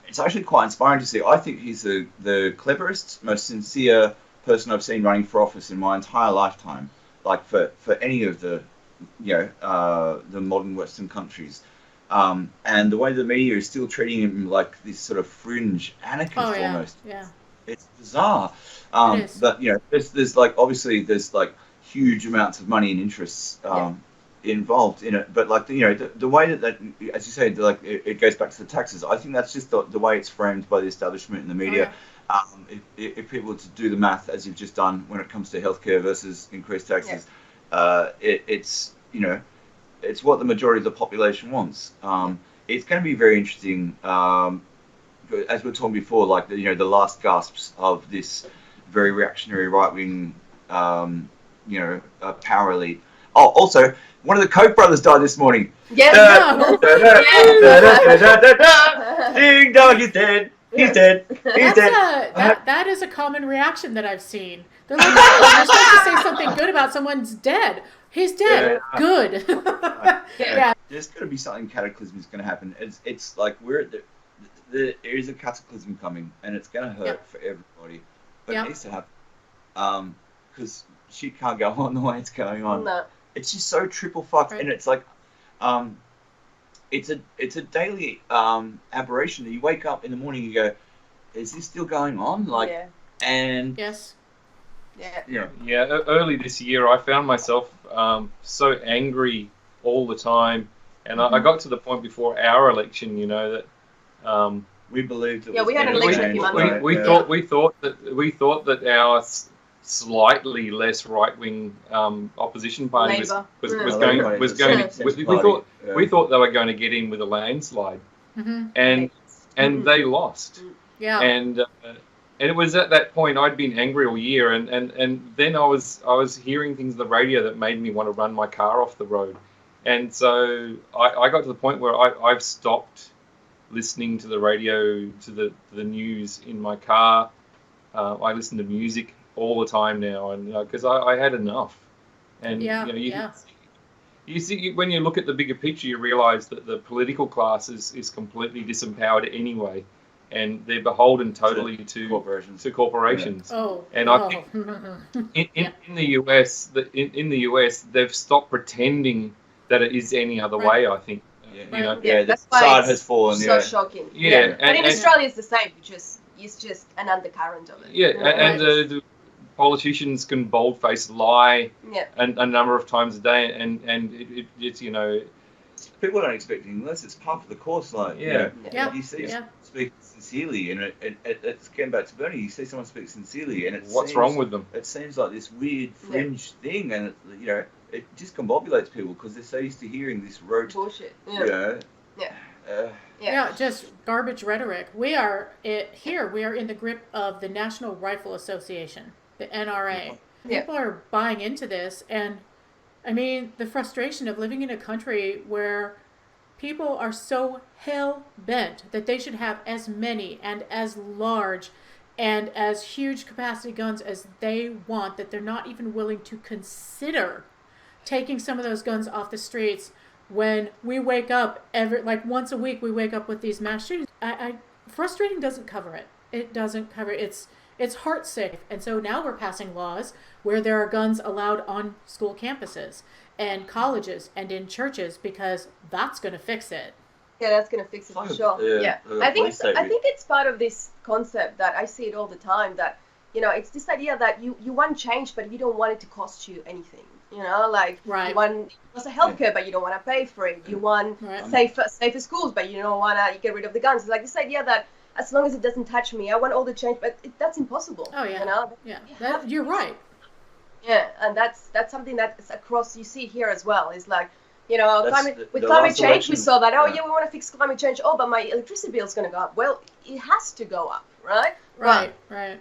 it's actually quite inspiring to see. I think he's the cleverest, most sincere person I've seen running for office in my entire lifetime. Like for any of the, the modern Western countries. And the way the media is still treating him like this sort of fringe anarchist almost. Yeah. It's bizarre. It is. But there's like obviously there's like huge amounts of money and interests involved in it. But like the way that as you say, like it goes back to the taxes. I think that's just the way it's framed by the establishment and the media. If people were to do the math as you've just done when it comes to healthcare versus increased taxes, it's it's what the majority of the population wants. It's going to be very interesting. As we were talking before, like the last gasps of this very reactionary right wing, power elite. Oh, also, one of the Koch brothers died this morning. Yes. Ding dong, he's dead. He's dead. He's dead. That is a common reaction that I've seen. They're like, oh, you're supposed to say something good about someone's dead. He's dead. Good. There's going to be something cataclysmic is going to happen. It's like we're at there is a cataclysm coming, and it's going to hurt for everybody. But it needs to happen. Because shit can't go on the way it's going on. No. It's just so triple fucked, and it's like, it's a daily aberration that you wake up in the morning and you go, is this still going on? Like, and yes. Yeah. Early this year, I found myself so angry all the time, and I got to the point before our election, that we believed. We had an election a few months ago. We thought that our slightly less right-wing opposition party was going. We thought they were going to get in with a landslide, and they lost. Yeah. And it was at that point I'd been angry all year, and then I was hearing things on the radio that made me want to run my car off the road, and so I got to the point where I've stopped listening to the radio, to the news in my car. I listen to music all the time now, and because I had enough. And you see when you look at the bigger picture, you realise that the political class is completely disempowered anyway, and they're beholden totally to corporations. Yeah. And I think in the US, in the US, they've stopped pretending that it is any other way. I think. The side has fallen. So shocking. But in Australia, it's the same. It's just an undercurrent of it. And the politicians can bold-faced lie a number of times a day, and it's people don't expect it unless it's part of the course. Like you see speak sincerely, and it's getting back to Bernie. You see someone speak sincerely, and what's wrong with them? It seems like this weird fringe thing, and it just combobulates people because they're so used to hearing this rote bullshit. Just garbage rhetoric. We are in the grip of the National Rifle Association, the NRA. People are buying into this, and I mean the frustration of living in a country where people are so hell-bent that they should have as many and as large and as huge capacity guns as they want, that they're not even willing to consider taking some of those guns off the streets. When we wake up once a week, we wake up with these mass shootings. Frustrating doesn't cover it. It doesn't cover it. It's heart sick. And so now we're passing laws where there are guns allowed on school campuses and colleges and in churches because that's going to fix it. Yeah, that's going to fix it for sure. I think it's part of this concept that I see it all the time, that it's this idea that you want change, but you don't want it to cost you anything. You want also healthcare, but you don't want to pay for it. You want safer schools, but you don't want to get rid of the guns. It's like this idea that as long as it doesn't touch me, I want all the change, but that's impossible. Oh yeah, you're right. Yeah, and that's something that's across. You see here as well. It's like climate change, we saw that. We want to fix climate change. Oh, but my electricity bill is going to go up. Well, it has to go up, right? Right. And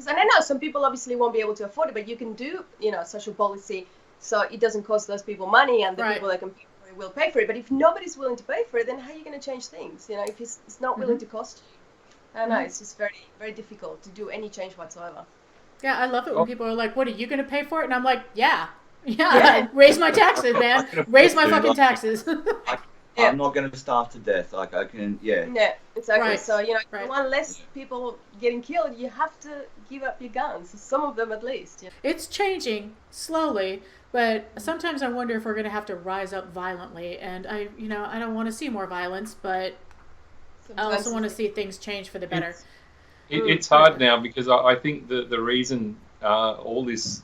I know some people obviously won't be able to afford it, but you can do, social policy so it doesn't cost those people money, and the people that can pay for it will pay for it. But if nobody's willing to pay for it, then how are you going to change things? If it's not willing to cost you. I don't know, it's just very, very difficult to do any change whatsoever. Yeah, I love it when people are like, what, are you going to pay for it? And I'm like, yeah, raise my taxes, man. Raise my fucking taxes. I'm not going to starve to death. Like I can, Yeah, exactly. Right. So, if you want less people getting killed, you have to give up your guns. Some of them at least. Yeah. It's changing slowly, but sometimes I wonder if we're going to have to rise up violently. And I don't want to see more violence, but I also want to see things change for the better. It's hard now because I think the reason all this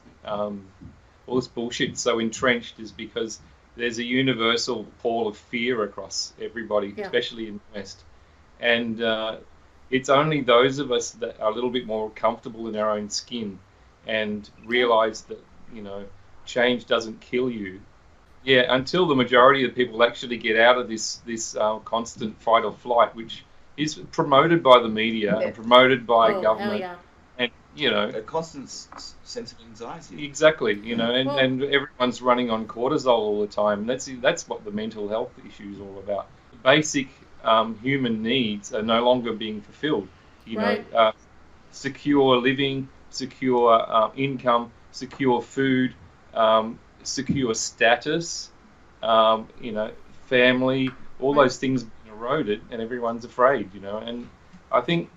bullshit's so entrenched is because there's a universal pall of fear across everybody, especially in the West. And it's only those of us that are a little bit more comfortable in our own skin and realize that, change doesn't kill you. Yeah, until the majority of people actually get out of this constant fight or flight, which is promoted by the media and promoted by government. Hell yeah. And, a constant sense of anxiety. Exactly, and everyone's running on cortisol all the time. And that's what the mental health issue is all about. Basic human needs are no longer being fulfilled. Secure living, secure income, secure food, secure status, family, all those things being eroded, and everyone's afraid, and I think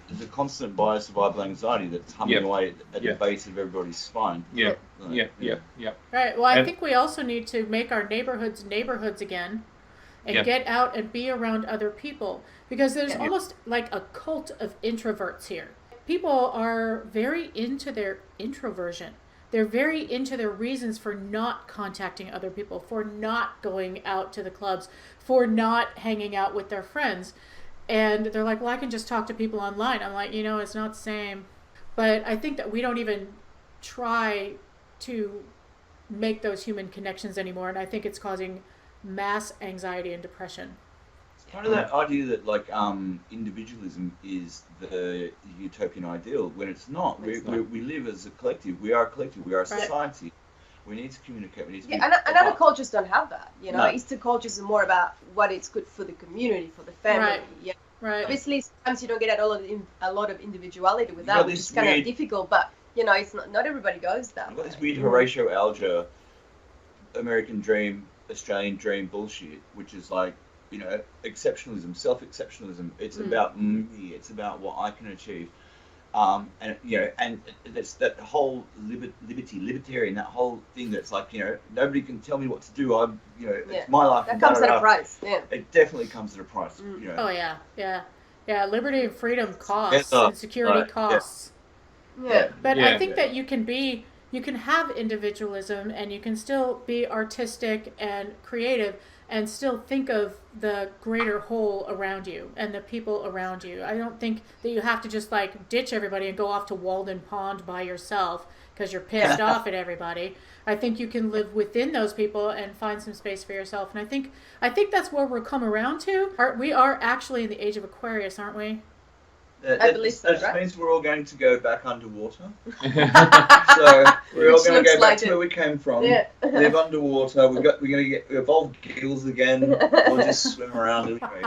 there's a constant biosurvival anxiety that's humming away at the base of everybody's spine. Yeah. Right. Well, I think we also need to make our neighborhoods again, and get out and be around other people, because there's almost like a cult of introverts here. People are very into their introversion. They're very into their reasons for not contacting other people, for not going out to the clubs, for not hanging out with their friends. And they're like, well, I can just talk to people online. I'm like, it's not the same. But I think that we don't even try to make those human connections anymore. And I think it's causing mass anxiety and depression. It's kind of that idea that, like, individualism is the utopian ideal, when it's not. We live as a collective. We are a collective. We are a society. We need to communicate. We need to and other cultures don't have that. Eastern cultures are more about what is good for the community, for the family. Right. Yeah. Right. Obviously, sometimes you don't get a lot of individuality with that, which is kind of difficult. But it's not everybody goes that way. You've got this weird Horatio Alger, American dream, Australian dream bullshit, which is like, exceptionalism, self-exceptionalism. It's about me. It's about what I can achieve. And that's that whole libertarian, that whole thing that's like, nobody can tell me what to do. It's my life. That comes at a price. Yeah. It definitely comes at a price. Oh yeah. Liberty and freedom costs, and security costs. Yeah. But I think that you can have individualism, and you can still be artistic and creative, and still think of the greater whole around you and the people around you. I don't think that you have to just like ditch everybody and go off to Walden Pond by yourself because you're pissed off at everybody. I think you can live within those people and find some space for yourself. And I think that's where we'll come around to. We are actually in the age of Aquarius, aren't we? I believe so, that right? means we're all going to go back underwater. So we're all going to go back to where we came from. Yeah. Live underwater. We're going to evolve gills again, or just swim around anyway.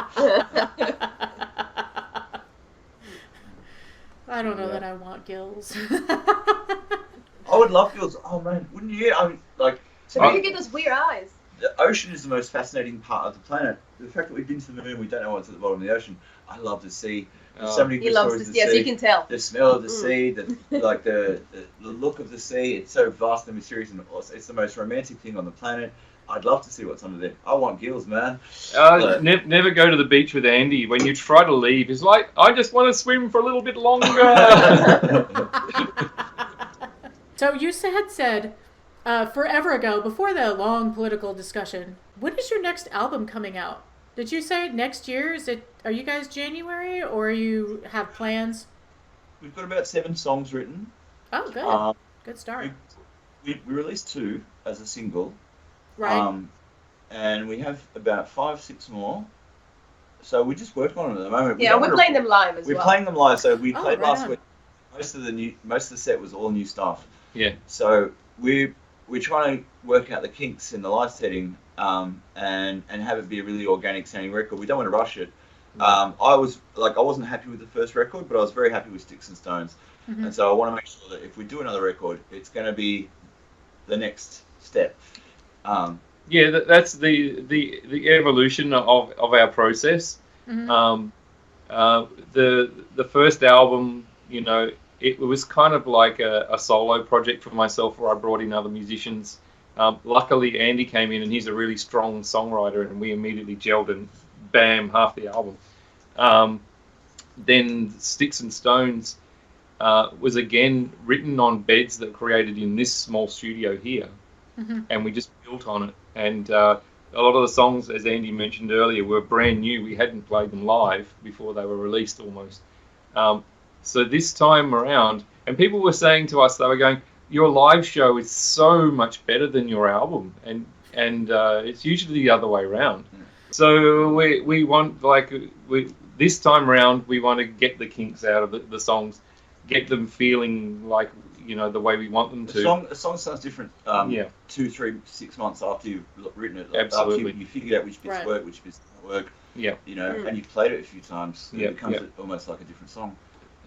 I don't know that I want gills. I would love gills. Oh man, wouldn't you? So you get those weird eyes. The ocean is the most fascinating part of the planet. The fact that we've been to the moon, we don't know what's at the bottom of the ocean. I love the sea. There's so many he loves the sea, as you can tell. The smell of the sea, the look of the sea. It's so vast and mysterious, and it's the most romantic thing on the planet. I'd love to see what's under there. I want gills, man. Never go to the beach with Andy. When you try to leave, he's like, I just want to swim for a little bit longer. So you said forever ago, before the long political discussion, when is your next album coming out? Did you say next year? Are you guys January, or you have plans? We've got about 7 songs written. Oh, good. Good start. We released 2 as a single. Right. And we have about 5-6 more. So we're just working on it at the moment. Yeah, we're playing them live as well. We're playing them live. So we played right last week. Most of the set was all new stuff. Yeah. So we're trying to work out the kinks in the live setting, and have it be a really organic sounding record. We don't want to rush it. I wasn't happy with the first record, but I was very happy with Sticks and Stones. Mm-hmm. And so I want to make sure that if we do another record, it's going to be the next step. Yeah, that's the evolution of our process. Mm-hmm. The first album, it was kind of like a solo project for myself, where I brought in other musicians. Luckily, Andy came in, and he's a really strong songwriter, and we immediately gelled, and bam, half the album. Then Sticks and Stones was again written on beds that were created in this small studio here, and we just built on it. And a lot of the songs, as Andy mentioned earlier, were brand new. We hadn't played them live before they were released almost. So this time around, and people were saying to us, they were going, your live show is so much better than your album, and it's usually the other way around. So we want, this time around, we want to get the kinks out of the songs, get them feeling like, the way we want them to. A song sounds different 2, 3, 6 months after you've written it. Absolutely. After you figured out which bits work, which bits don't work. Yeah. And you've played it a few times. It becomes almost like a different song.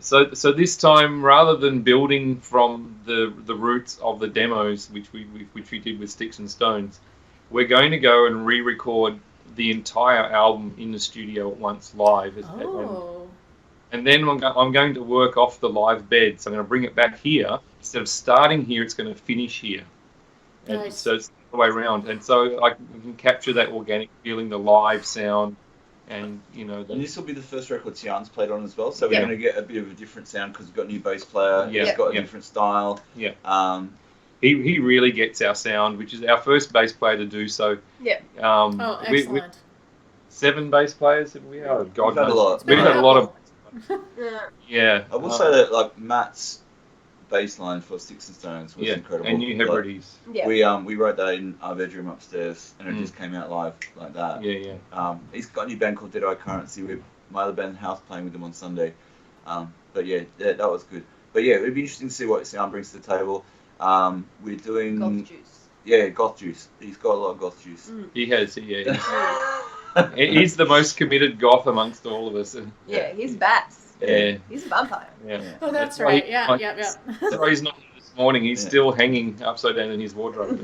So this time, rather than building from the roots of the demos, which we did with Sticks and Stones, we're going to go and re-record the entire album in the studio at once live. And then I'm going to work off the live bed. So I'm going to bring it back here. Instead of starting here, it's going to finish here. And Nice. so it's the way around. And so I can capture that organic feeling, the live sound. And, And this will be the first record Tian's played on as well. So we're going to get a bit of a different sound because we've got a new bass player. He's got a different style. Yeah. He really gets our sound, which is our first bass player to do so. Yeah. Excellent. 7 bass players have we? Oh, God, We've had a lot. We've had a lot of. Yeah. I will say that Matt's bass line for Sticks and Stones was incredible. And you Hebrides. We wrote that in our bedroom upstairs, and it just came out live like that. Yeah. He's got a new band called Dead Eye Currency with my other band House playing with them on Sunday. But that was good. But yeah, it'd be interesting to see what sound brings to the table. We're doing Goth juice. Yeah, Goth juice. He's got a lot of Goth juice. He has, he's the most committed goth amongst all of us. Yeah, he's bats. Yeah. He's a vampire. Yeah. Oh, that's right. Yeah. That's why he's not here this morning. He's still hanging upside down in his wardrobe.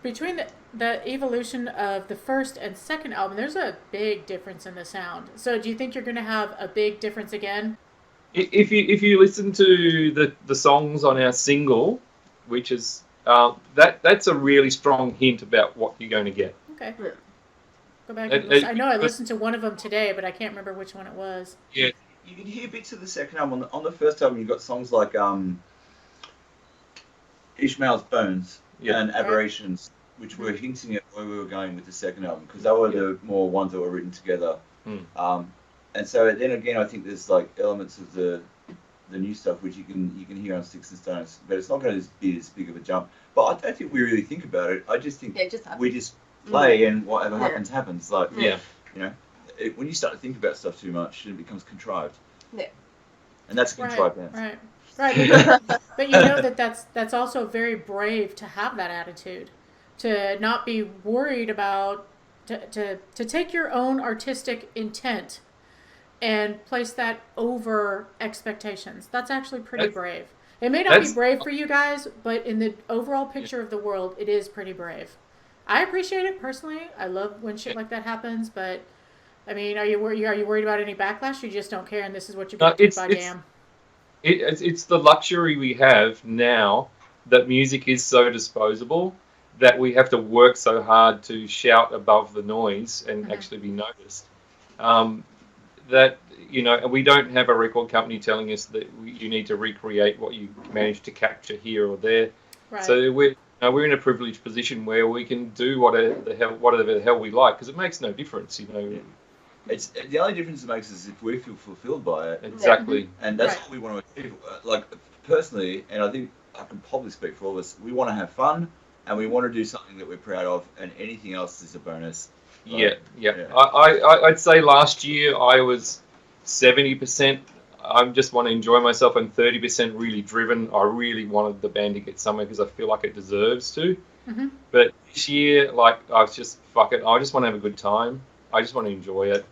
Between the evolution of the first and second album, there's a big difference in the sound. So do you think you're going to have a big difference again? If you listen to the songs on our single, which is that's a really strong hint about what you're going to get. Okay. Go back and listen. I know I listened to one of them today, but I can't remember which one it was. Yeah. You can hear bits of the second album. On the first album, you got songs like Ishmael's Bones and Aberrations, which were hinting at where we were going with the second album, because they were the more ones that were written together. And so then again, I think there's elements of the new stuff which you can hear on Sticks and Stones, but it's not going to be as big of a jump. But I don't think we really think about it. I just think we just play and whatever happens happens. When you start to think about stuff too much, it becomes contrived. Yeah. And that's a contrived band. Right. But you know that's also very brave to have that attitude, to not be worried about to take your own artistic intent and place that over expectations. That's actually pretty brave. It may not be brave for you guys, but in the overall picture of the world, it is pretty brave. I appreciate it personally. I love when shit like that happens, but I mean, are you worried about any backlash? You just don't care, and this is what you're going to do by damn. It's the luxury we have now that music is so disposable that we have to work so hard to shout above the noise and actually be noticed. That we don't have a record company telling us that you need to recreate what you managed to capture here or there. Right. So we're in a privileged position where we can do whatever the hell we like, because it makes no difference. It's the only difference it makes is if we feel fulfilled by it. Exactly. And that's what we want to achieve. Personally, and I think I can probably speak for all of us, we want to have fun and we want to do something that we're proud of, and anything else is a bonus. Yeah. I'd say last year I was 70%. I just want to enjoy myself, and 30% really driven. I really wanted the band to get somewhere because I feel like it deserves to. But this year, I was just fuck it. I just want to have a good time. I just want to enjoy it,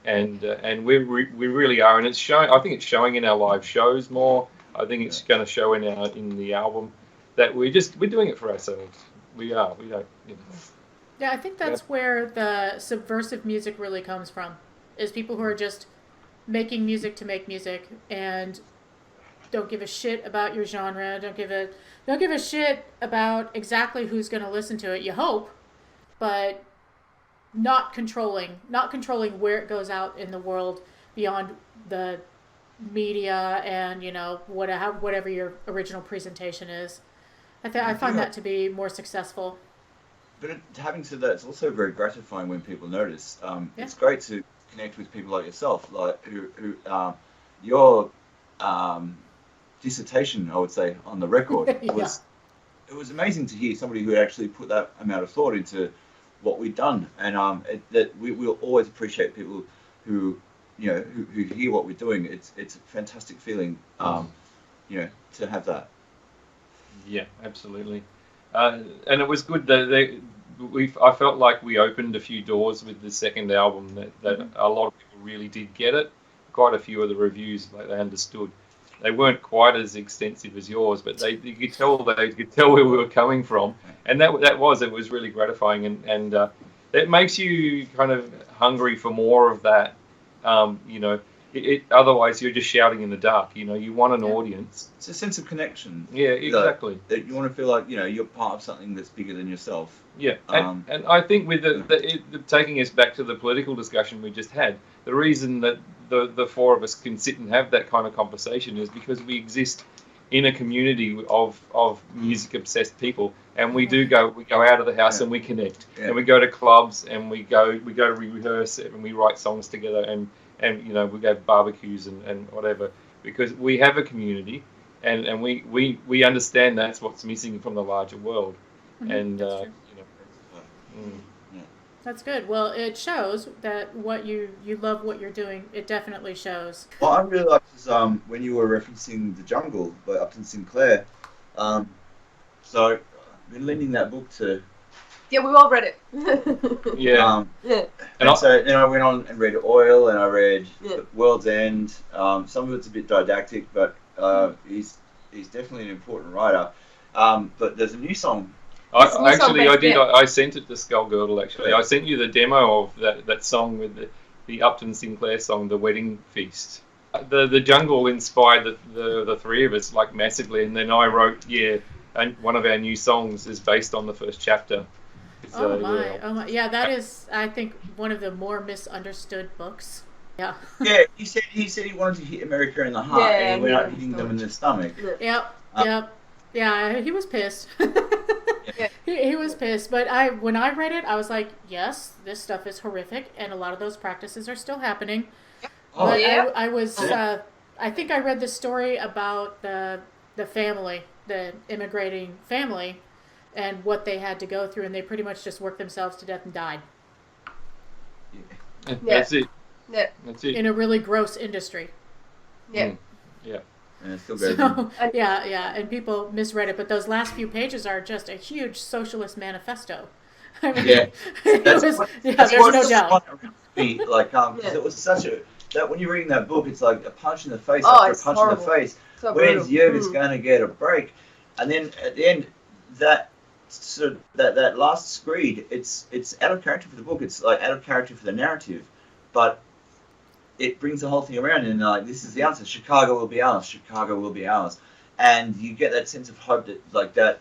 and we really are, and it's showing. I think it's showing in our live shows more. I think it's going to show in the album that we're doing it for ourselves. We are. We don't. Yeah, I think that's where the subversive music really comes from, is people who are just making music to make music and don't give a shit about your genre, don't give a shit about exactly who's going to listen to it. You hope, but not controlling where it goes out in the world beyond the media and whatever your original presentation is. I find that to be more successful. But having said that, it's also very gratifying when people notice. It's great to connect with people like yourself, like who your dissertation, I would say, on the record was it was amazing to hear somebody who actually put that amount of thought into what we've done, and that we will always appreciate people who who hear what we're doing. It's a fantastic feeling, to have that. Yeah, absolutely. And it was good that I felt like we opened a few doors with the second album that a lot of people really did get it. Quite a few of the reviews, like, they understood. They weren't quite as extensive as yours, but you could tell where we were coming from, and it was really gratifying, and it makes you kind of hungry for more of that. Otherwise you're just shouting in the dark. You want an audience. It's a sense of connection. Yeah, exactly. That you want to feel like you're part of something that's bigger than yourself. Yeah, and I think with taking us back to the political discussion we just had, the reason that the four of us can sit and have that kind of conversation is because we exist in a community of music obsessed people, and we go out of the house and we connect, and we go to clubs and we go to rehearse and we write songs together, and we go barbecues and whatever, because we have a community, and we understand that's what's missing from the larger world. And that's good. Well, it shows that you love what you're doing. It definitely shows. What I really liked was when you were referencing The Jungle by Upton Sinclair. So I've been lending that book to. Yeah, we all read it. And so then I went on and read Oil, and I read World's End. Some of it's a bit didactic, but he's definitely an important writer. But there's a new song. I sent it to Skullgirdle, actually. I sent you the demo of that song with the Upton Sinclair song, The Wedding Feast. The Jungle inspired the three of us, like, massively, and then I wrote, and one of our new songs is based on the first chapter. Oh my. Yeah, that is, I think, one of the more misunderstood books. Yeah. Yeah, he said he wanted to hit America in the heart, and he went out hitting them in the stomach. Yep. Yeah, he was pissed. He was pissed, but when I read it, I was like, yes, this stuff is horrific, and a lot of those practices are still happening. Oh, but I was, I think I read the story about the family, the immigrating family, and what they had to go through, and they pretty much just worked themselves to death and died. Yeah. That's it. Yeah. That's it. In a really gross industry. Yeah. Yeah. And it still goes on. And people misread it, but those last few pages are just a huge socialist manifesto. I mean, there's no doubt. Like, because it was such that when you're reading that book, it's like a punch in the face after a punch in the face. So when's Jurgen's going to get a break? And then at the end, that last screed, it's out of character for the book. It's like out of character for the narrative, but it brings the whole thing around, and like, this is the answer. Chicago will be ours. Chicago will be ours. And you get that sense of hope that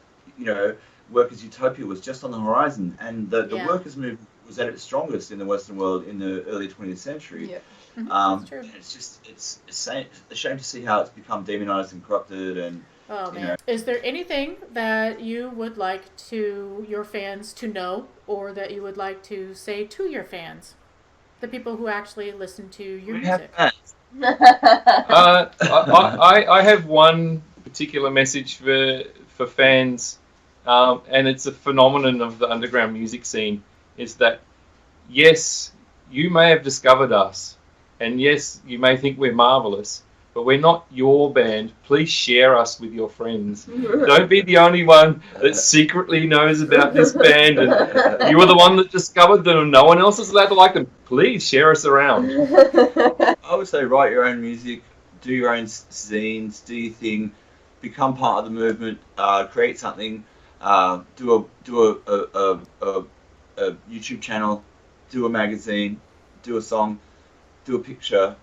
workers' utopia was just on the horizon, and the workers' movement was at its strongest in the Western world in the early 20th century. Yeah. That's true. It's a shame to see how it's become demonized and corrupted. And is there anything that you would like your fans to know, or that you would like to say to your fans? The people who actually listen to your music. I have one particular message for fans, and it's a phenomenon of the underground music scene, is that, yes, you may have discovered us, and yes, you may think we're marvelous, but we're not your band. Please share us with your friends. Don't be the only one that secretly knows about this band, and you were the one that discovered them and no one else is allowed to like them. Please share us around. I would say write your own music, do your own zines, do your thing, become part of the movement, create something, do a a YouTube channel, do a magazine, do a song, do a picture.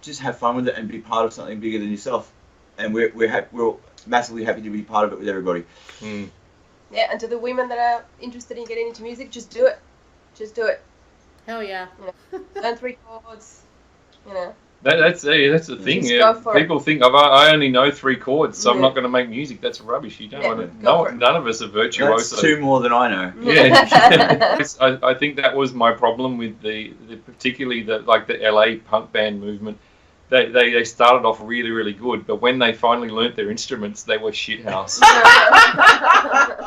Just have fun with it and be part of something bigger than yourself. And we're massively happy to be part of it with everybody. Yeah, and to the women that are interested in getting into music, just do it. Just do it. Hell yeah. Learn 3 chords. That's the thing. Yeah. People think I only know 3 chords, so I'm not going to make music. That's rubbish. You don't want to. None of us are virtuosos. That's 2 more than I know. Yeah. I think that was my problem with the particularly the LA punk band movement. They started off really, really good, but when they finally learnt their instruments, they were shithouse.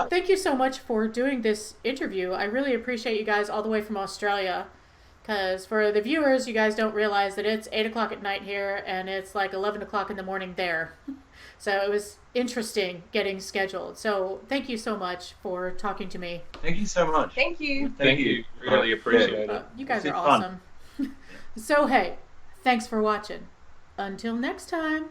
Thank you so much for doing this interview. I really appreciate you guys all the way from Australia. Because for the viewers, you guys don't realize that it's 8 o'clock at night here, and it's like 11 o'clock in the morning there. So it was interesting getting scheduled. So thank you so much for talking to me. Thank you so much. Thank you. Thank you. Really appreciate it. You guys are awesome. So hey, thanks for watching. Until next time.